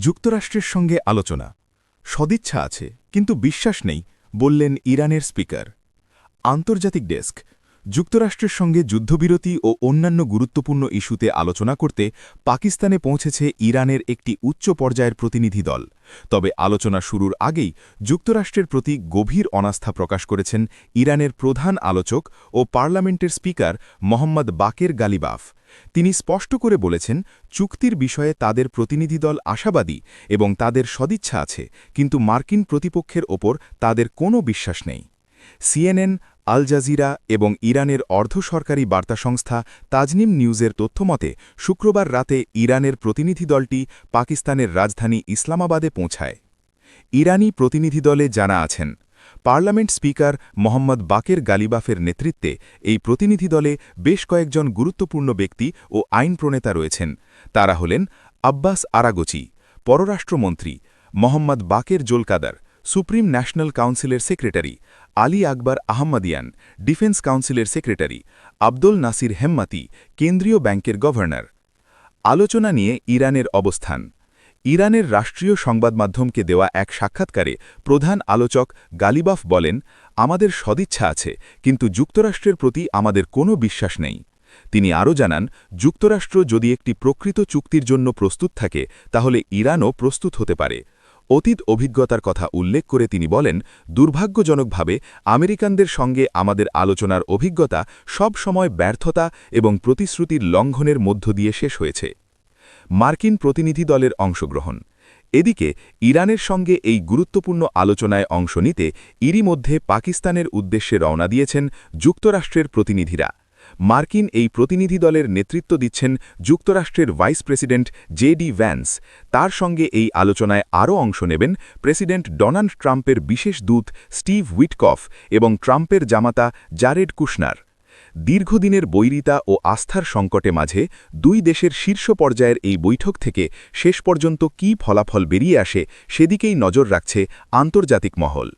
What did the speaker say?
যুক্তরাষ্ট্রের সঙ্গে আলোচনা সদিচ্ছা আছে কিন্তু বিশ্বাস নেই বললেন ইরানের স্পিকার। আন্তর্জাতিক ডেস্ক। যুক্তরাষ্ট্রের সঙ্গে যুদ্ধবিরতি ও অন্যান্য গুরুত্বপূর্ণ ইস্যুতে আলোচনা করতে পাকিস্তানে পৌঁছেছে ইরানের একটি উচ্চ পর্যায়ের প্রতিনিধি দল। তবে আলোচনা শুরুর আগেই যুক্তরাষ্ট্রের প্রতি গভীর অনাস্থা প্রকাশ করেছেন ইরানের প্রধান আলোচক ও পার্লামেন্টের স্পিকার মোহাম্মদ বাকের গালিবাফ। তিনি স্পষ্ট করে বলেছেন, চুক্তির বিষয়ে তাদের প্রতিনিধি দল আশাবাদী এবং তাদের সদিচ্ছা আছে, কিন্তু মার্কিন প্রতিপক্ষের ওপর তাদের কোনো বিশ্বাস নেই। সিএনএন, আল জাজিরা এবং ইরানের অর্ধসরকারি বার্তা সংস্থা তাজনিম নিউজের তথ্যমতে শুক্রবার রাতে ইরানের প্রতিনিধি দলটি পাকিস্তানের রাজধানী ইসলামাবাদে পৌঁছায়। ইরানি প্রতিনিধি দলে যারা আছেন, পার্লামেন্ট স্পিকার মোহাম্মদ বাকের গালিবাফের নেতৃত্বে এই প্রতিনিধি দলে বেশ কয়েকজন গুরুত্বপূর্ণ ব্যক্তি ও আইন প্রণেতা রয়েছেন। তারা হলেন আব্বাস আরাগচি, পররাষ্ট্রমন্ত্রী, মোহাম্মদ বাকের জোলকাদার, সুপ্রিম ন্যাশনাল কাউন্সিলের সেক্রেটারি, আলী আকবর আহমদিয়ান, ডিফেন্স কাউন্সিলের সেক্রেটারি, আব্দুল নাসির হেম্মাতি, কেন্দ্রীয় ব্যাংকের গভর্নর। আলোচনা নিয়ে ইরানের অবস্থান। ইরানের রাষ্ট্রীয় সংবাদমাধ্যমকে দেওয়া এক সাক্ষাৎকারে প্রধান আলোচক গালিবাফ বলেন, আমাদের সদিচ্ছা আছে, কিন্তু যুক্তরাষ্ট্রের প্রতি আমাদের কোনো বিশ্বাস নেই। তিনি আরও জানান, যুক্তরাষ্ট্র যদি একটি প্রকৃত চুক্তির জন্য প্রস্তুত থাকে তাহলে ইরানও প্রস্তুত হতে পারে। অতীত অভিজ্ঞতার কথা উল্লেখ করে তিনি বলেন, দুর্ভাগ্যজনকভাবে আমেরিকানদের সঙ্গে আমাদের আলোচনার অভিজ্ঞতা সব সময় ব্যর্থতা এবং প্রতিশ্রুতির লঙ্ঘনের মধ্য দিয়ে শেষ হয়েছে। মার্কিন প্রতিনিধি দলের অংশগ্রহণ। এদিকে ইরানের সঙ্গে এই গুরুত্বপূর্ণ আলোচনায় অংশ নিতে এরই মধ্যে পাকিস্তানের উদ্দেশ্যে রওনা দিয়েছেন যুক্তরাষ্ট্রের প্রতিনিধিরা। মার্কিন এই প্রতিনিধি দলের নেতৃত্ব দিচ্ছেন যুক্তরাষ্ট্রের ভাইস প্রেসিডেন্ট জে.ডি. ভ্যান্স। তার সঙ্গে এই আলোচনায় আরও অংশ নেবেন প্রেসিডেন্ট ডোনাল্ড ট্রাম্পের বিশেষ দূত স্টিভ উইটকফ এবং ট্রাম্পের জামাতা জারেড কুশনার। দীর্ঘদিনের বৈরিতা ও আস্থার সংকটে মাঝে দুই দেশের শীর্ষ পর্যায়ের এই বৈঠক থেকে শেষ পর্যন্ত কী ফলাফল বেরিয়ে আসে সেদিকেই নজর রাখছে আন্তর্জাতিক মহল।